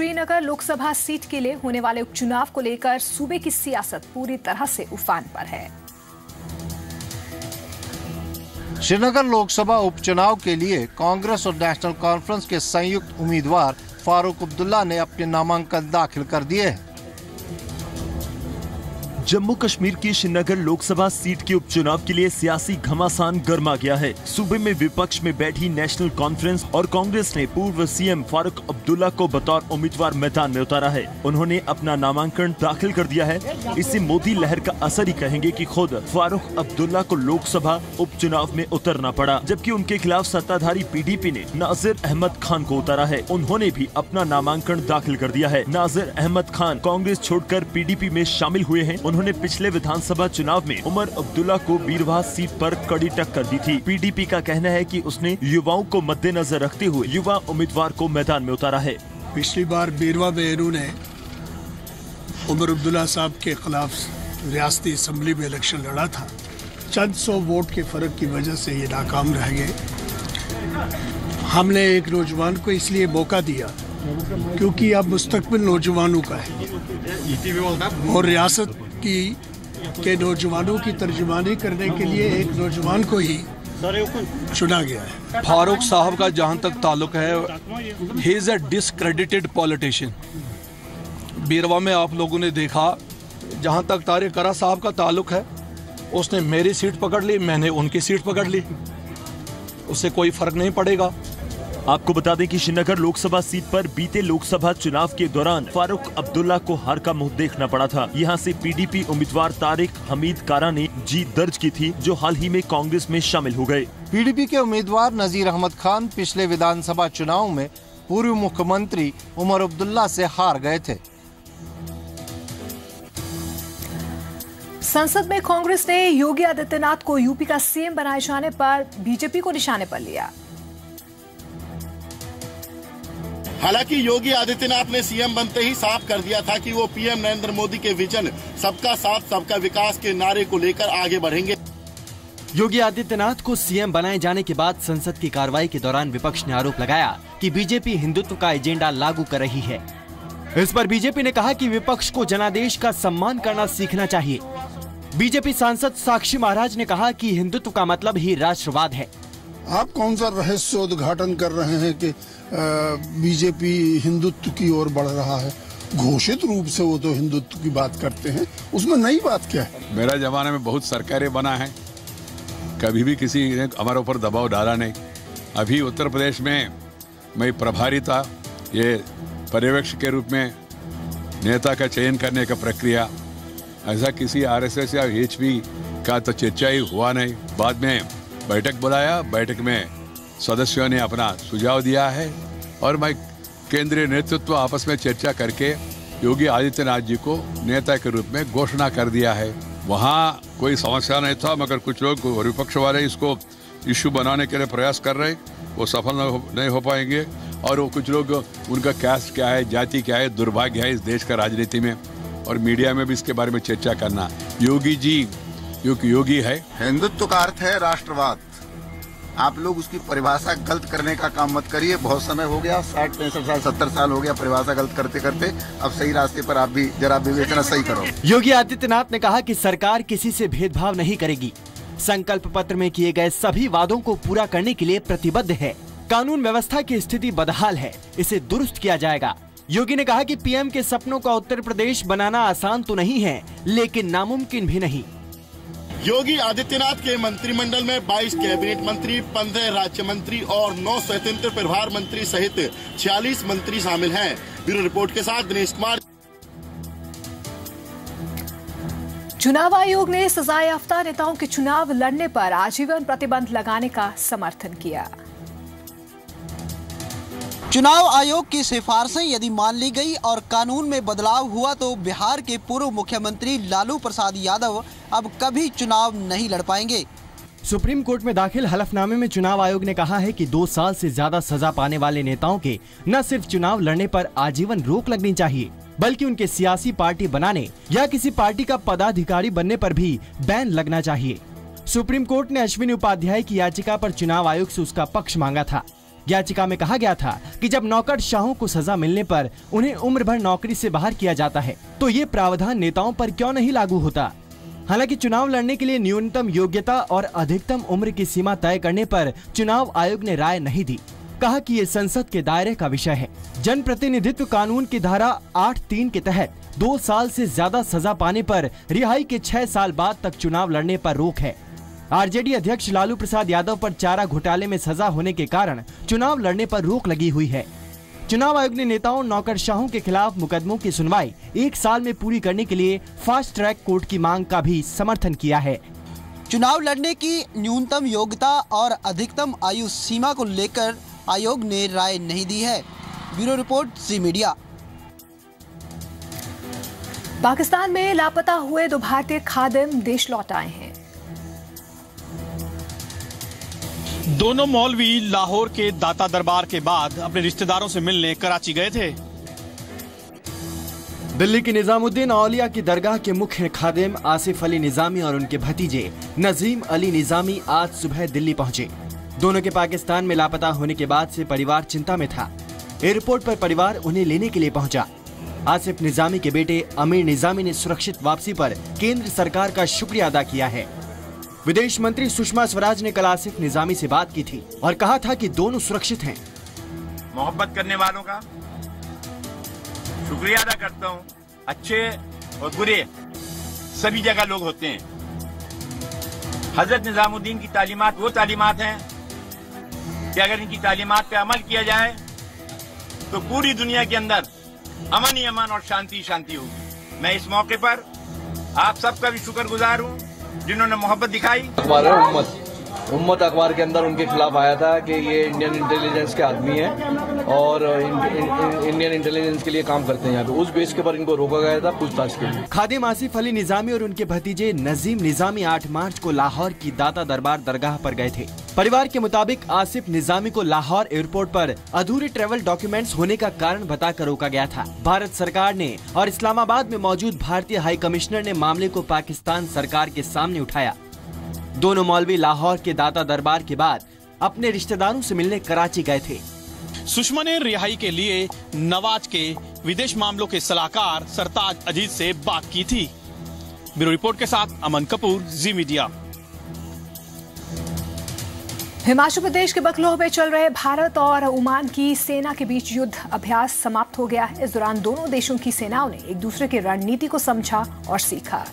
Srinagar Lok Sabha seat के लिए होने वाले उपचुनाव को लेकर सूबे की सियासत पूरी तरह से उफान पर है। श्रीनगर लोकसभा उपचुनाव के लिए कांग्रेस और नेशनल कॉन्फ्रेंस के संयुक्त उम्मीदवार फारूक अब्दुल्ला ने अपने नामांकन दाखिल कर दिए हैं। जम्मू कश्मीर की श्रीनगर लोकसभा सीट के उपचुनाव के लिए सियासी घमासान गर्मा गया है। सूबे में विपक्ष में बैठी नेशनल कॉन्फ्रेंस और कांग्रेस ने पूर्व सीएम फारूक अब्दुल्ला को बतौर उम्मीदवार मैदान में उतारा है। उन्होंने अपना नामांकन दाखिल कर दिया है। इससे मोदी लहर का असर ही कहेंगे कि खुद फारूक अब्दुल्ला को लोकसभा उपचुनाव में उतरना पड़ा, जबकि उनके खिलाफ सत्ताधारी पीडीपी ने नासिर अहमद खान को उतारा है। उन्होंने भी अपना नामांकन दाखिल कर दिया है। नासिर अहमद खान कांग्रेस छोड़कर पीडीपी में शामिल हुए हैं। उन्होंने पिछले विधानसभा चुनाव में उमर अब्दुल्ला को बीरवाह सीट पर कड़ी टक्कर दी थी। पीडीपी का कहना है कि उसने युवाओं को मद्देनजर रखते हुए युवा उम्मीदवार को मैदान में उतारा है। पिछली बार बीरवाह में इन्होंने उमर अब्दुल्ला साहब के खिलाफ रियासती असेंबली में इलेक्शन लड़ा था। चंद 100 वोट के फर्क की वजह से ये नाकाम रह गए। हमने एक नौजवान को इसलिए मौका दिया क्योंकि अब मुस्तकबिल नौजवानों का है और रियासत के नौजवानों की तर्जुमानी करने के लिए एक नौजवान को ही चुना गया है। फारूक साहब का जहां तक ताल्लुक है, he is a discredited politician. बीरवा में आप लोगों ने देखा, जहां तक तारिक करा साहब का ताल्लुक है, उसने मेरी सीट पकड़ ली, मैंने उनकी सीट पकड़ ली, उससे कोई फर्क नहीं पड़ेगा। आपको बता दें कि श्रीनगर लोकसभा सीट पर बीते लोकसभा चुनाव के दौरान फारूक अब्दुल्ला को हार का मुंह देखना पड़ा था। यहां से पीडीपी उम्मीदवार तारिक हमीद कारा ने जीत दर्ज की थी, जो हाल ही में कांग्रेस में शामिल हो गए। पीडीपी के उम्मीदवार नजीर अहमद खान पिछले विधानसभा चुनाव में पूर्व मुख्यमंत्री उमर अब्दुल्ला से हार गए थे। संसद में कांग्रेस ने योगी आदित्यनाथ को यूपी का सीएम बनाए जाने पर बीजेपी को निशाने पर लिया। हालांकि योगी आदित्यनाथ ने सीएम बनते ही साफ कर दिया था कि वो पीएम नरेंद्र मोदी के विजन सबका साथ सबका विकास के नारे को लेकर आगे बढ़ेंगे। योगी आदित्यनाथ को सीएम बनाए जाने के बाद संसद की कार्रवाई के दौरान विपक्ष ने आरोप लगाया कि बीजेपी हिंदुत्व का एजेंडा लागू कर रही है। इस पर बीजेपी ने कहा कि विपक्ष को जनादेश का सम्मान करना सीखना चाहिए। बीजेपी सांसद साक्षी महाराज ने कहा कि हिंदुत्व का मतलब ही राष्ट्रवाद है। आप कौन सा रहस्य उद्घाटन कर रहे हैं कि बीजेपी हिंदुत्व की ओर बढ़ रहा है? घोषित रूप से वो तो हिंदुत्व की बात करते हैं, उसमें नई बात क्या है? मेरा जमाने में बहुत सरकारें बना है, कभी भी किसी ने हमारे ऊपर दबाव डाला नहीं। अभी उत्तर प्रदेश में मैं प्रभारी था, ये पर्यवेक्षक के रूप में नेता का चयन करने का प्रक्रिया, ऐसा किसी आरएसएस या एचपी का तो चर्चा ही हुआ नहीं। बाद में बैठक बुलाया, बैठक में सदस्यों ने अपना सुझाव दिया है और मैं केंद्रीय नेतृत्व आपस में चर्चा करके योगी आदित्यनाथ जी को नेता के रूप में घोषणा कर दिया है। वहाँ कोई समस्या नहीं था, मगर कुछ लोग विपक्ष वाले इसको इश्यू बनाने के लिए प्रयास कर रहे, वो सफल नहीं हो पाएंगे। और वो कुछ लोग, उनका कैस्ट क्या है, जाति क्या है, दुर्भाग्य है इस देश का राजनीति में और मीडिया में भी इसके बारे में चर्चा करना। योगी जी योगी है, हिंदुत्व का अर्थ है राष्ट्रवाद। आप लोग उसकी परिभाषा गलत करने का काम मत करिए। बहुत समय हो गया, 60, 65 साल, 70 साल हो गया परिभाषा गलत करते करते। अब सही रास्ते पर आप भी जरा विवेचना सही करो। योगी आदित्यनाथ ने कहा कि सरकार किसी से भेदभाव नहीं करेगी। संकल्प पत्र में किए गए सभी वादों को पूरा करने के लिए प्रतिबद्ध है। कानून व्यवस्था की स्थिति बदहाल है, इसे दुरुस्त किया जाएगा। योगी ने कहा कि पीएम के सपनों का उत्तर प्रदेश बनाना आसान तो नहीं है, लेकिन नामुमकिन भी नहीं। योगी आदित्यनाथ के मंत्रिमंडल में 22 कैबिनेट मंत्री, 15 राज्य मंत्री और 9 स्वतंत्र प्रभार मंत्री सहित 46 मंत्री शामिल हैं। ब्यूरो रिपोर्ट के साथ दिनेश कुमार। चुनाव आयोग ने सजायाफ्ता नेताओं के चुनाव लड़ने पर आजीवन प्रतिबंध लगाने का समर्थन किया। चुनाव आयोग की सिफारिशें यदि मान ली गई और कानून में बदलाव हुआ तो बिहार के पूर्व मुख्यमंत्री लालू प्रसाद यादव अब कभी चुनाव नहीं लड़ पाएंगे। सुप्रीम कोर्ट में दाखिल हलफनामे में चुनाव आयोग ने कहा है कि 2 साल से ज्यादा सजा पाने वाले नेताओं के न सिर्फ चुनाव लड़ने पर आजीवन रोक लगनी चाहिए, बल्कि उनके सियासी पार्टी बनाने या किसी पार्टी का पदाधिकारी बनने पर भी बैन लगना चाहिए। सुप्रीम कोर्ट ने अश्विनी उपाध्याय की याचिका पर चुनाव आयोग से उसका पक्ष मांगा था। याचिका में कहा गया था कि जब नौकरशाहों को सजा मिलने पर उन्हें उम्र भर नौकरी से बाहर किया जाता है तो ये प्रावधान नेताओं पर क्यों नहीं लागू होता। हालांकि चुनाव लड़ने के लिए न्यूनतम योग्यता और अधिकतम उम्र की सीमा तय करने पर चुनाव आयोग ने राय नहीं दी। कहा कि ये संसद के दायरे का विषय है। जनप्रतिनिधित्व कानून की धारा 8(3) के तहत 2 साल से ज्यादा सजा पाने पर रिहाई के 6 साल बाद तक चुनाव लड़ने पर रोक है। आरजेडी अध्यक्ष लालू प्रसाद यादव पर चारा घोटाले में सजा होने के कारण चुनाव लड़ने पर रोक लगी हुई है। चुनाव आयोग ने नेताओं नौकरशाहों के खिलाफ मुकदमों की सुनवाई 1 साल में पूरी करने के लिए फास्ट ट्रैक कोर्ट की मांग का भी समर्थन किया है। चुनाव लड़ने की न्यूनतम योग्यता और अधिकतम आयु सीमा को लेकर आयोग ने राय नहीं दी है। ब्यूरो रिपोर्ट, जी मीडिया। पाकिस्तान में लापता हुए 2 भारतीय खादिम देश लौट आए हैं। दोनों मौलवी लाहौर के दाता दरबार के बाद अपने रिश्तेदारों से मिलने कराची गए थे। दिल्ली की निजामुद्दीन औलिया की दरगाह के मुख्य खादिम आसिफ अली निजामी और उनके भतीजे नजीम अली निजामी आज सुबह दिल्ली पहुंचे। दोनों के पाकिस्तान में लापता होने के बाद से परिवार चिंता में था। एयरपोर्ट पर परिवार उन्हें लेने के लिए पहुंचा। आसिफ निजामी के बेटे अमीर निजामी ने सुरक्षित वापसी पर केंद्र सरकार का शुक्रिया अदा किया है। विदेश मंत्री सुषमा स्वराज ने कल आसिफ निजामी से बात की थी और कहा था कि दोनों सुरक्षित हैं। मोहब्बत करने वालों का शुक्रिया अदा करता हूं। अच्छे और बुरे सभी जगह लोग होते हैं। हजरत निजामुद्दीन की तालीमात वो तालीमात हैं कि अगर इनकी तालीमात पे अमल किया जाए तो पूरी दुनिया के अंदर अमन ही अमन और शांति शांति होगी। मैं इस मौके पर आप सबका भी शुक्रगुजार हूं जिन्होंने मोहब्बत दिखाई। उम्मत अखबार के अंदर उनके खिलाफ आया था कि ये इंडियन इंटेलिजेंस के आदमी हैं और इंडियन इंटेलिजेंस के लिए काम करते हैं यहाँ पे। उस बेस के पर इनको रोका गया था पूछताछ के लिए। खादिम आसिफ अली निजामी और उनके भतीजे नजीम निजामी 8 मार्च को लाहौर की दाता दरबार दरगाह पर गए थे। परिवार के मुताबिक आसिफ निजामी को लाहौर एयरपोर्ट पर अधूरे ट्रैवल डॉक्यूमेंट्स होने का कारण बताकर रोका गया था। भारत सरकार ने और इस्लामाबाद में मौजूद भारतीय हाई कमिश्नर ने मामले को पाकिस्तान सरकार के सामने उठाया। दोनों मौलवी लाहौर के दाता दरबार के बाद अपने रिश्तेदारों से मिलने कराची गए थे। सुषमा ने रिहाई के लिए नवाज के विदेश मामलों के सलाहकार सरताज अजीज से बात की थी। ब्यूरो रिपोर्ट के साथ अमन कपूर, जी मीडिया। हिमाचल प्रदेश के बकलोह में चल रहे भारत और ओमान की सेना के बीच युद्ध अभ्यास समाप्त हो गया है। इस दौरान दोनों देशों की सेनाओं ने एक दूसरे की रणनीति को समझा और सीखा।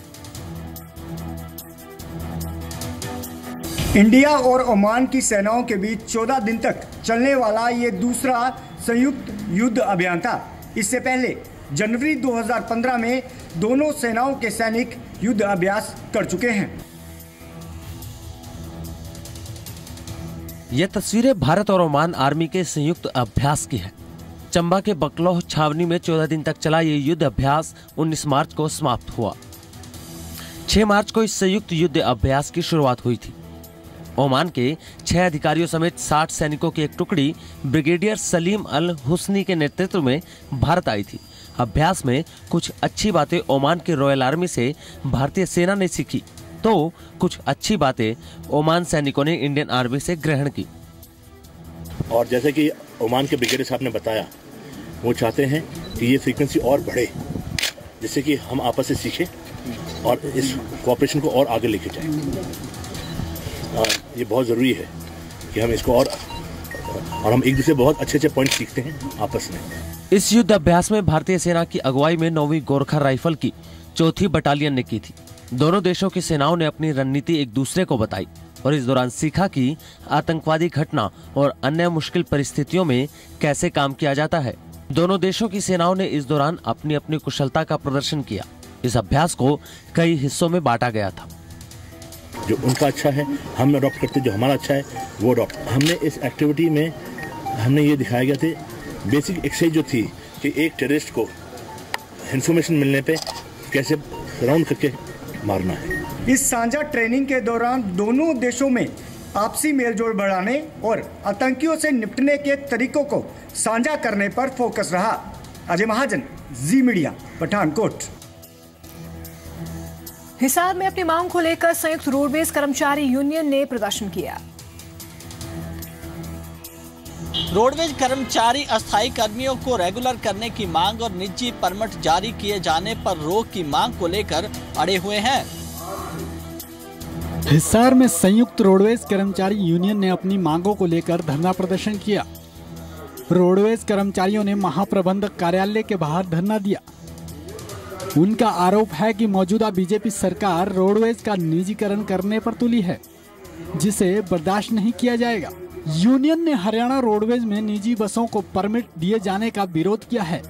इंडिया और ओमान की सेनाओं के बीच 14 दिन तक चलने वाला ये दूसरा संयुक्त युद्ध अभियान था। इससे पहले जनवरी 2015 में दोनों सेनाओं के सैनिक युद्ध अभ्यास कर चुके हैं। ये तस्वीरें भारत और ओमान आर्मी के संयुक्त अभ्यास की है। चंबा के बकलोह छावनी में 14 दिन तक चला ये युद्ध अभ्यास 19 मार्च को समाप्त हुआ। 6 मार्च को इस संयुक्त युद्ध अभ्यास की शुरुआत हुई थी। ओमान के 6 अधिकारियों समेत 60 सैनिकों की एक टुकड़ी ब्रिगेडियर सलीम अल हुस्नी के नेतृत्व में भारत आई थी। अभ्यास में कुछ अच्छी बातें ओमान के रॉयल आर्मी से भारतीय सेना ने सीखी तो कुछ अच्छी बातें ओमान सैनिकों ने इंडियन आर्मी से ग्रहण की। और जैसे कि ओमान के ब्रिगेडियर साहब ने बताया, वो चाहते हैं कि ये फ्रीक्वेंसी और बढ़े, जिससे कि हम आपस से सीखें और इस कोऑपरेशन को और आगे लेके जाएं। ये बहुत ज़रूरी है कि हम इसको और हम एक दूसरे बहुत अच्छे अच्छे पॉइंट सीखते हैं आपस में। इस युद्ध अभ्यास में भारतीय सेना की अगुवाई में 9वीं गोरखा राइफल की 4थी बटालियन ने की थी। दोनों देशों की सेनाओं ने अपनी रणनीति एक दूसरे को बताई और इस दौरान सीखा कि आतंकवादी घटना और अन्य मुश्किल परिस्थितियों में कैसे काम किया जाता है। दोनों देशों की सेनाओं ने इस दौरान अपनी अपनी कुशलता का प्रदर्शन किया। इस अभ्यास को कई हिस्सों में बांटा गया था। जो उनका अच्छा है हम अडॉप्ट करते, जो हमारा अच्छा है वो अडॉप्ट। हमने इस एक्टिविटी में हमने ये दिखाया गया थे बेसिक एक्सरसाइज जो थी कि एक टेररिस्ट को इंफॉर्मेशन मिलने पे कैसे राउंड करके मारना है। इस साझा ट्रेनिंग के दौरान दोनों देशों में आपसी मेलजोल बढ़ाने और आतंकियों से निपटने के तरीकों को साझा करने पर फोकस रहा। अजय महाजन, जी मीडिया, पठानकोट। हिसार में अपनी मांग को लेकर संयुक्त रोडवेज कर्मचारी यूनियन ने प्रदर्शन किया। रोडवेज कर्मचारी अस्थायी कर्मियों को रेगुलर करने की मांग और निजी परमिट जारी किए जाने पर रोक की मांग को लेकर अड़े हुए हैं। हिसार में संयुक्त रोडवेज कर्मचारी यूनियन ने अपनी मांगों को लेकर धरना प्रदर्शन किया। रोडवेज कर्मचारियों ने महाप्रबंधक कार्यालय के बाहर धरना दिया। उनका आरोप है कि मौजूदा बीजेपी सरकार रोडवेज का निजीकरण करने पर तुली है, जिसे बर्दाश्त नहीं किया जाएगा। यूनियन ने हरियाणा रोडवेज में निजी बसों को परमिट दिए जाने का विरोध किया है।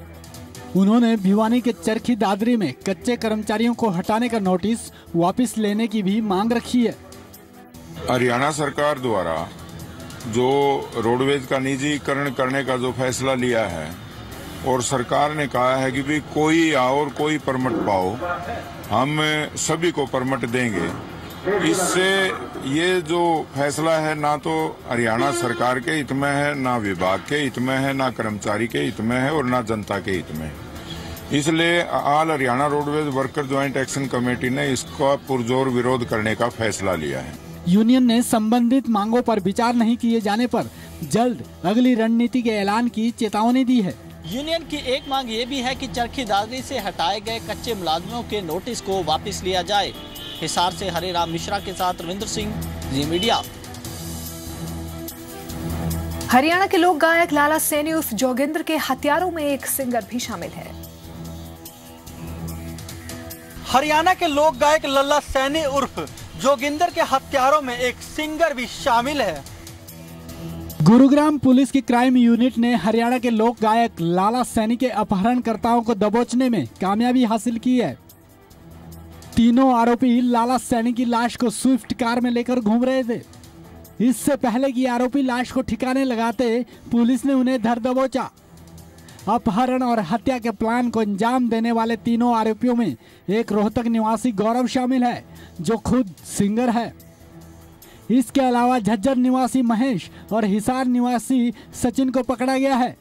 उन्होंने भिवानी के चरखी दादरी में कच्चे कर्मचारियों को हटाने का नोटिस वापस लेने की भी मांग रखी है। हरियाणा सरकार द्वारा जो रोडवेज का निजीकरण करने का जो फैसला लिया है और सरकार ने कहा है कि भी कोई आओ और कोई परमिट पाओ, हम सभी को परमिट देंगे। इससे ये जो फैसला है ना तो हरियाणा सरकार के हित में है, ना विभाग के हित में है, ना कर्मचारी के हित में है और ना जनता के हित में। इसलिए all Haryana roadways worker joint action committee ने इसका पुरजोर विरोध करने का फैसला लिया है। यूनियन ने संबंधित मांगों पर विचार नहीं किए जाने पर जल्द अगली रणनीति के ऐलान की चेतावनी दी है। यूनियन की एक मांग ये भी है कि चरखी दादरी से हटाए गए कच्चे मुलाजमों के नोटिस को वापस लिया जाए। हिसार से हरिराम मिश्रा के साथ रविंद्र सिंह, जी मीडिया। हरियाणा के लोक गायक लाला सैनी उर्फ जोगिंदर के हत्यारों में एक सिंगर भी शामिल है। हरियाणा के लोक गायक लल्ला सैनी उर्फ जोगिंदर के हत्यारों में एक सिंगर भी शामिल है। गुरुग्राम पुलिस की क्राइम यूनिट ने हरियाणा के लोक गायक लाला सैनी के अपहरणकर्ताओं को दबोचने में कामयाबी हासिल की है। तीनों आरोपी लाला सैनी की लाश को स्विफ्ट कार में लेकर घूम रहे थे। इससे पहले कि आरोपी लाश को ठिकाने लगाते पुलिस ने उन्हें धर दबोचा। अपहरण और हत्या के प्लान को अंजाम देने वाले तीनों आरोपियों में एक रोहतक निवासी गौरव शामिल है, जो खुद सिंगर है। इसके अलावा झज्जर निवासी महेश और हिसार निवासी सचिन को पकड़ा गया है।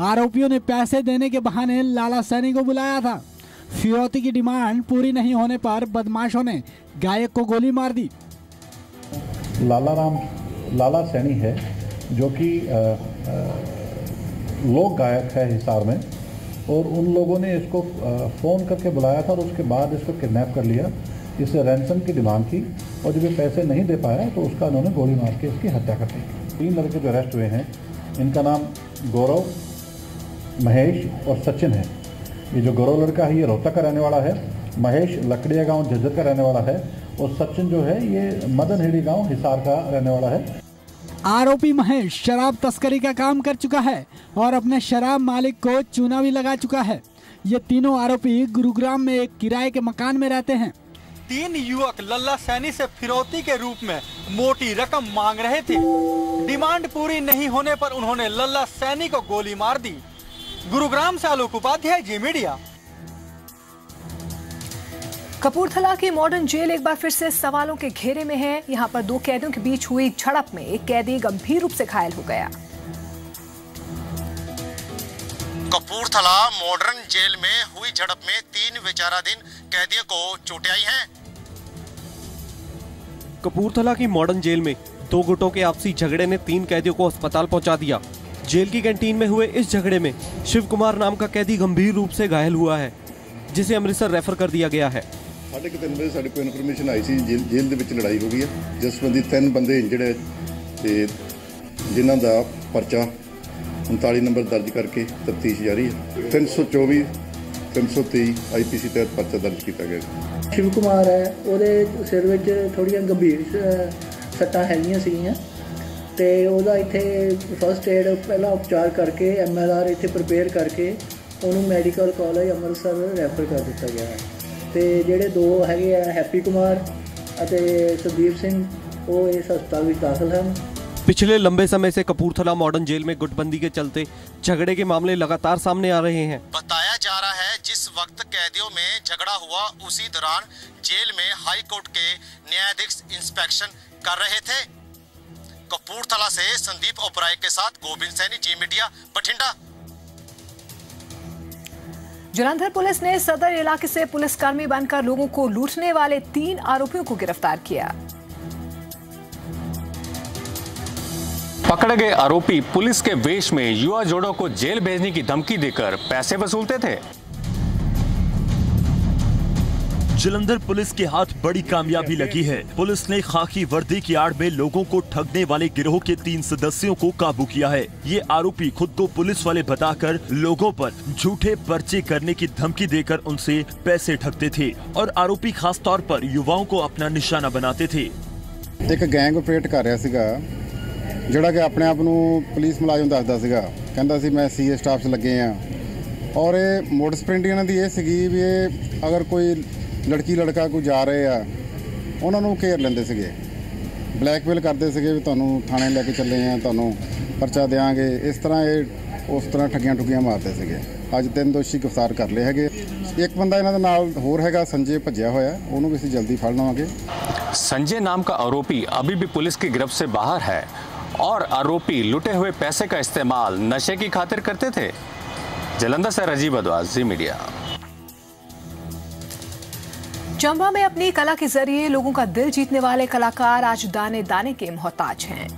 आरोपियों ने पैसे देने के बहाने लाला सैनी को बुलाया था। फिरौती की डिमांड पूरी नहीं होने पर बदमाशों ने गायक को गोली मार दी। लाला सैनी है, जो कि लोक गायक है हिसार में, और उन लोगों ने इसको फ़ोन करके बुलाया था और उसके बाद इसको किडनैप कर लिया। इससे रैंसम की डिमांड की और जब ये पैसे नहीं दे पाया तो उसका उन्होंने गोली मार के इसकी हत्या कर दी। 3 लड़के जो अरेस्ट हुए हैं, इनका नाम गौरव, महेश और सचिन है। ये जो गौरव लड़का है ये रोहतक का रहने वाला है, महेश लकड़िया गांव झज्जर का रहने वाला है और सचिन जो है ये मदनहेड़ी गांव हिसार का रहने वाला है। आरोपी महेश शराब तस्करी का काम कर चुका है और अपने शराब मालिक को चूना भी लगा चुका है। ये तीनों आरोपी गुरुग्राम में एक किराए के मकान में रहते हैं। 3 युवक लल्ला सैनी से फिरौती के रूप में मोटी रकम मांग रहे थे। डिमांड पूरी नहीं होने पर उन्होंने लल्ला सैनी को गोली मार दी। गुरुग्राम से आलोक उपाध्याय, जी मीडिया। कपूरथला की मॉडर्न जेल एक बार फिर से सवालों के घेरे में है। यहां पर 2 कैदियों के बीच हुई झड़प में एक कैदी गंभीर रूप से घायल हो गया। कपूरथला मॉडर्न जेल में हुई झड़प में 3 विचाराधीन कैदियों को चोटें आई हैं। कपूरथला की मॉडर्न जेल में 2 गुटों के आपसी झगड़े ने 3 कैदियों को अस्पताल पहुंचा दिया। जेल की कैंटीन में हुए इस झगड़े में शिव कुमार नाम का कैदी गंभीर रूप से घायल हुआ है, जिसे अमृतसर रेफर कर दिया गया है। 3:30 ਵਜੇ ਸਾਡੇ ਕੋਲ ਇਨਫੋਰਮੇਸ਼ਨ ਆਈ ਸੀ ਜੇਲ੍ਹ ਦੇ ਵਿੱਚ ਲੜਾਈ ਹੋ ਗਈ ਹੈ, ਜਿਸ ਸੰਬੰਧੀ 3 ਬੰਦੇ ਇੰਜਰਡ ਹੈ ਤੇ ਜਿਨ੍ਹਾਂ ਦਾ ਪਰਚਾ 39 ਨੰਬਰ ਦਰਜ ਕਰਕੇ ਤਫਤੀਸ਼ ਜਾਰੀ ਹੈ। 324 323 ਆਈਪੀਸੀ ਤਹਿਤ ਪਰਚਾ ਦਰਜ ਕੀਤਾ ਗਿਆ। शिव कुमार है, ਉਹਦੇ ਸਿਰ ਵਿੱਚ ਥੋੜੀਆਂ ਗੰਭੀਰ ਸੱਟਾਂ ਹੈਗੀਆਂ ਸੀਗੀਆਂ ਤੇ ਉਹਦਾ ਇੱਥੇ ਫਸਟ ਏਡ ਪਹਿਲਾਂ ਉਪਚਾਰ ਕਰਕੇ MLR ਇੱਥੇ ਪ੍ਰਪੇਅਰ ਕਰਕੇ ਉਹਨੂੰ ਮੈਡੀਕਲ ਕਾਲਜ ਅੰਮ੍ਰਿਤਸਰ ਰੈਫਰ ਕਰ ਦਿੱਤਾ ਗਿਆ ਹੈ। ਤੇ ਜਿਹੜੇ 2 ਹੈਗੇ ਆ हैप्पी कुमार ਅਤੇ सुखदीप सिंह वो इस अस्पताल में दाखिल हैं। पिछले लंबे समय से कपूरथला मॉडर्न जेल में गुटबंदी के चलते झगड़े के मामले लगातार सामने आ रहे हैं। बताया जा रहा है जिस वक्त कैदियों में झगड़ा हुआ उसी दौरान जेल में हाई कोर्ट के न्यायाधीश इंस्पेक्शन कर रहे थे। कपूरथला से संदीप ओबराय के साथ गोविंद सैनी, जी मीडिया, बठिंडा। जलंधर पुलिस ने सदर इलाके से पुलिसकर्मी बनकर लोगों को लूटने वाले 3 आरोपियों को गिरफ्तार किया। पकड़े गए आरोपी पुलिस के वेश में युवा जोड़ों को जेल भेजने की धमकी देकर पैसे वसूलते थे। जलंधर पुलिस के हाथ बड़ी कामयाबी लगी है। पुलिस ने खाकी वर्दी की आड़ में लोगों को ठगने वाले गिरोह के 3 सदस्यों को काबू किया है। ये आरोपी खुद को पुलिस वाले बताकर लोगों पर झूठे पर्चे करने की धमकी देकर उनसे पैसे ठगते थे और आरोपी खास तौर पर युवाओं को अपना निशाना बनाते थे। एक गैंग ऑपरेट कर रहा सीगा ਜਿਹੜਾ कि अपने आप पुलिस मुलाजम दसदा सीगा, कहंदा सी मैं सीए स्टाफ 'ਚ लगे हाँ और ये मोडस प्रिंट इन्हां दी ਇਹ ਸੀਗੀ ਵੀ ਇਹ अगर कोई लड़की लड़का कोई जा रहे आ उन्होंने घेर लेंदे सीगे, ब्लैकमेल करते सीगे भी तुहानूं थाणे लैके चले आ, तुहानूं परचा देंगे, इस तरह ये उस तरह ठगियां ठुगियां मारते सीगे। अज 3 दोषी गिरफ्तार कर लए हैगे। एक बंदा इन्हां दे नाल होर हैगा संजय भज्जिया होया, उहनूं भी असीं जल्दी फड़ लवांगे। संजय नाम का आरोपी अभी भी पुलिस की गिरफ्त से बाहर है और आरोपी लुटे हुए पैसे का इस्तेमाल नशे की खातिर करते थे। जलंधर से राजीव बदवास, जी मीडिया। चंबा में अपनी कला के जरिए लोगों का दिल जीतने वाले कलाकार आज दाने दाने के मोहताज हैं।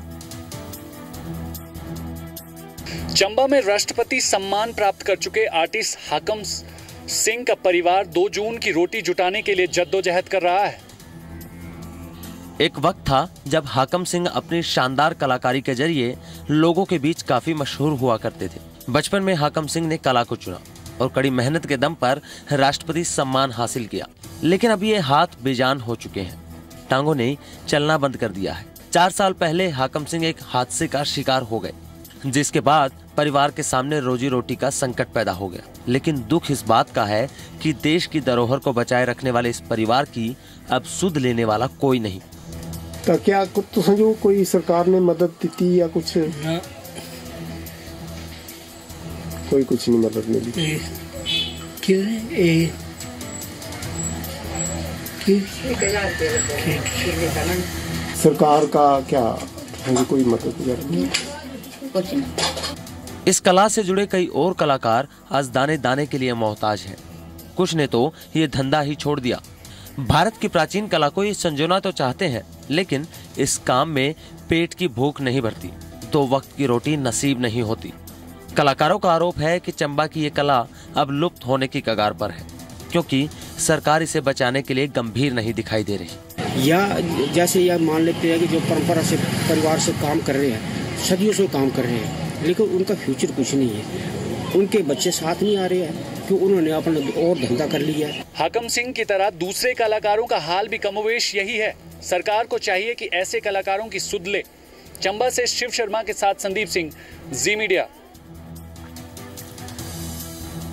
चंबा में राष्ट्रपति सम्मान प्राप्त कर चुके आर्टिस्ट हाकम सिंह का परिवार 2 जून की रोटी जुटाने के लिए जद्दोजहद कर रहा है। एक वक्त था जब हाकम सिंह अपनी शानदार कलाकारी के जरिए लोगों के बीच काफी मशहूर हुआ करते थे। बचपन में हाकम सिंह ने कला को चुना और कड़ी मेहनत के दम पर राष्ट्रपति सम्मान हासिल किया, लेकिन अब ये हाथ बेजान हो चुके हैं। टांगों ने चलना बंद कर दिया है। 4 साल पहले हाकम सिंह एक हादसे का शिकार हो गए, जिसके बाद परिवार के सामने रोजी रोटी का संकट पैदा हो गया। लेकिन दुख इस बात का है कि देश की धरोहर को बचाए रखने वाले इस परिवार की अब सुध लेने वाला कोई नहीं। तो क्या जो कोई सरकार ने मदद दी या कुछ? कोई कुछ नहीं मदद मिली। सरकार का क्या कोई मदद नहीं। इस कला से जुड़े कई और कलाकार आज दाने दाने के लिए मोहताज हैं। कुछ ने तो ये धंधा ही छोड़ दिया। भारत की प्राचीन कला को ये संजोना तो चाहते हैं, लेकिन इस काम में पेट की भूख नहीं भरती तो वक्त की रोटी नसीब नहीं होती। कलाकारों का आरोप है कि चंबा की ये कला अब लुप्त होने की कगार पर है, क्योंकि सरकार इसे बचाने के लिए गंभीर नहीं दिखाई दे रही। या जैसे यह मान लेते हैं कि जो परंपरा से परिवार से काम कर रहे हैं, सदियों से काम कर रहे हैं, लेकिन उनका फ्यूचर कुछ नहीं है। उनके बच्चे साथ नहीं आ रहे हैं कि उन्होंने अपना और धंधा कर लिया है। हाकम सिंह की तरह दूसरे कलाकारों का हाल भी कमोवेश यही है। सरकार को चाहिए कि ऐसे कलाकारों की सुध ले। चंबा से शिव शर्मा के साथ संदीप सिंह, जी मीडिया।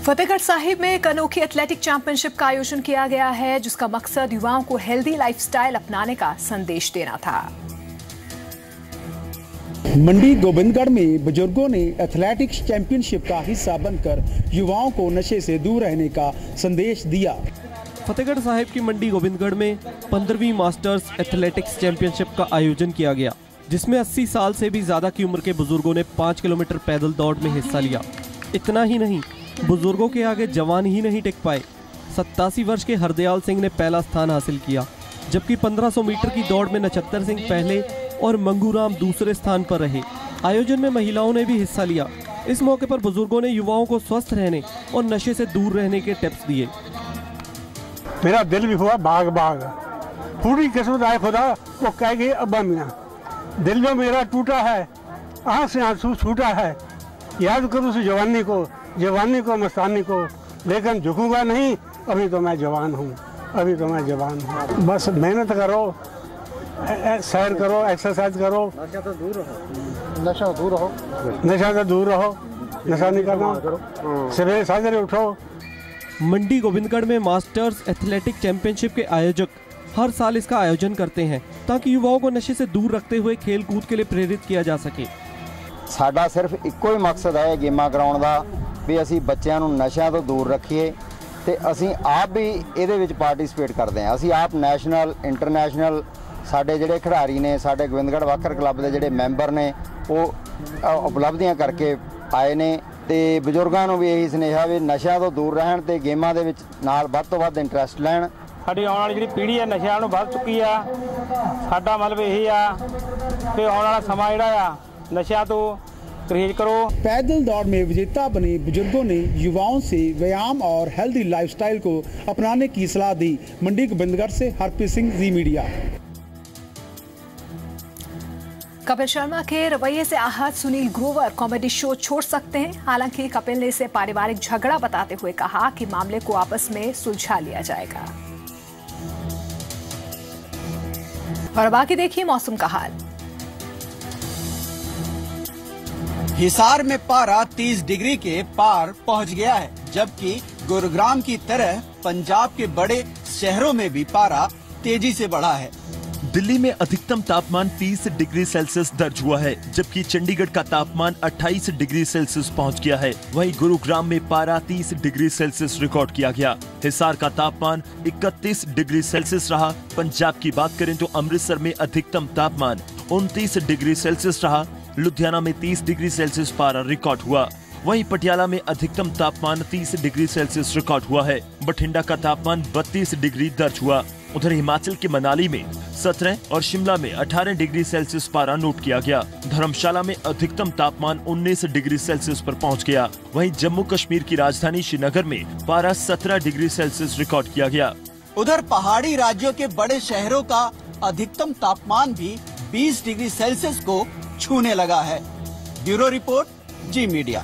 फतेहगढ़ साहिब में एक अनोखी एथलेटिक चैंपियनशिप का आयोजन किया गया है, जिसका मकसद युवाओं को हेल्दी लाइफस्टाइल अपनाने का संदेश देना था। मंडी गोविंदगढ़ में बुजुर्गों ने एथलेटिक्स चैंपियनशिप का हिस्सा बनकर युवाओं को नशे से दूर रहने का संदेश दिया। फतेहगढ़ साहिब की मंडी गोविंदगढ़ में 15वीं मास्टर्स एथलेटिक्स चैंपियनशिप का आयोजन किया गया, जिसमें 80 साल से भी ज्यादा की उम्र के बुजुर्गों ने 5 किलोमीटर पैदल दौड़ में हिस्सा लिया। इतना ही नहीं, बुजुर्गों के आगे जवान ही नहीं टिक पाए। 87 वर्ष के हरदयाल सिंह ने पहला स्थान हासिल किया, जबकि 1500 मीटर की दौड़ में नछत्तर सिंह पहले और मंगूराम दूसरे स्थान पर रहे। आयोजन में महिलाओं ने भी हिस्सा लिया। इस मौके पर बुजुर्गों ने युवाओं को स्वस्थ रहने और नशे से दूर रहने के टिप्स दिए। मेरा दिल भी हुआ बाग बाग, पूरी किस्मत आए खुदा वो कह गए अब्बा मियाँ। दिल जो मेरा टूटा है, आँख से आंसू छूटा है, याद करूँ उस जवानी को मस्तानी को, लेकिन झुकूंगा नहीं, अभी तो मैं जवान हूँ, अभी तो मैं जवान हूँ। बस मेहनत करो, सैर करो, एक्सरसाइज करो, नशा से दूर रहो, नशा नहीं करना, सवेरे साजरे उठो। मंडी गोविंदगढ़ में मास्टर्स एथलेटिक चैंपियनशिप के आयोजक हर साल इसका आयोजन करते हैं, ताकि युवाओं को नशे से दूर रखते हुए खेल कूद के लिए प्रेरित किया जा सके। साडा सिर्फ इक्को ही मकसद है गेमां कराउण दा भी असीं बच्चों को नशिਆਂ ਤੋਂ दूर रखीए ते असीं आप भी ਇਹਦੇ ਵਿੱਚ पार्टिसिपेट करते हैं। असीं आप नैशनल इंटरनैशनल साडे ਜਿਹੜੇ खिडारी ने, साडे गोविंदगढ़ वाकर क्लब के ਜਿਹੜੇ मैंबर ने, वो उपलब्धियां करके आए ने ते बजुर्गों को भी यही सुनेहा भी नशिਆਂ ਤੋਂ दूर रहन ते गेमां ਦੇ ਵਿੱਚ ਨਾਲ ਵੱਧ ਤੋਂ ਵੱਧ इंटरस्ट लैण। साडी आने वाली ਜਿਹੜੀ पीढ़ी है नशਿਆਂ ਨੂੰ ਵੱਧ चुकी आ। साडा मतलब यही आ कि आने वाला समा ਜਿਹੜਾ आ नशा तो परहेज करो। पैदल दौड़ में विजेता बने बुजुर्गों ने युवाओं से व्यायाम और हेल्दी लाइफस्टाइल को अपनाने की सलाह दी। मंडी गोबिंदगढ़ से हरप्रीत सिंह, जी मीडिया। कपिल शर्मा के रवैये से आहत सुनील ग्रोवर कॉमेडी शो छोड़ सकते हैं। हालांकि कपिल ने इसे पारिवारिक झगड़ा बताते हुए कहा कि मामले को आपस में सुलझा लिया जाएगा। और बाकी देखिए मौसम का हाल। हिसार में पारा 30 डिग्री के पार पहुंच गया है, जबकि गुरुग्राम की तरह पंजाब के बड़े शहरों में भी पारा तेजी से बढ़ा है। दिल्ली में अधिकतम तापमान 30 डिग्री सेल्सियस दर्ज हुआ है, जबकि चंडीगढ़ का तापमान 28 डिग्री सेल्सियस पहुंच गया है। वहीं गुरुग्राम में पारा 30 डिग्री सेल्सियस रिकॉर्ड किया गया। हिसार का तापमान 31 डिग्री सेल्सियस रहा। पंजाब की बात करें तो अमृतसर में अधिकतम तापमान 29 डिग्री सेल्सियस रहा। लुधियाना में 30 डिग्री सेल्सियस पारा रिकॉर्ड हुआ। वहीं पटियाला में अधिकतम तापमान 30 डिग्री सेल्सियस रिकॉर्ड हुआ है। बठिंडा का तापमान 32 डिग्री दर्ज हुआ। उधर हिमाचल के मनाली में 17 और शिमला में 18 डिग्री सेल्सियस पारा नोट किया गया। धर्मशाला में अधिकतम तापमान 19 डिग्री सेल्सियस पर पहुंच गया। वहीं जम्मू कश्मीर की राजधानी श्रीनगर में पारा 17 डिग्री सेल्सियस रिकॉर्ड किया गया। उधर पहाड़ी राज्यों के बड़े शहरों का अधिकतम तापमान भी 20 डिग्री सेल्सियस को छूने लगा है। ब्यूरो रिपोर्ट, जी मीडिया।